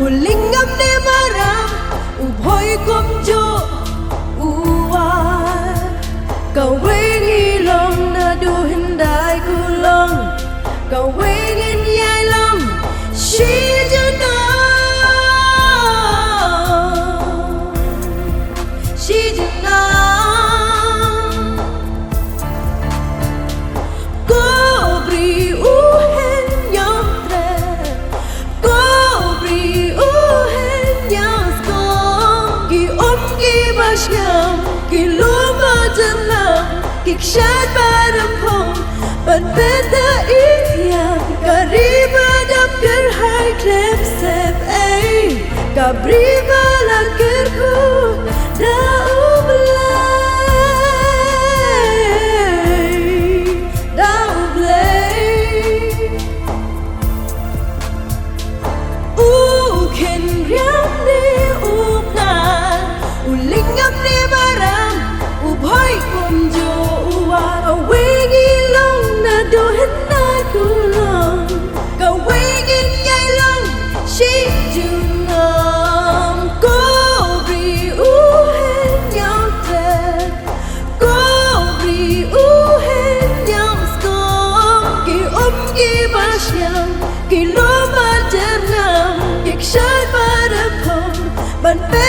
lingam ne maram boy kom jo cầu quên lòng na du hình đại cu long cầu quên nhai lòng she do go bri u hen nhom tre go bri u hen nhom skong ki om ki basham ki luma janam ki kshat baram home but better easier kariba dab kar hai klep sep ay kabriba la kar khu da but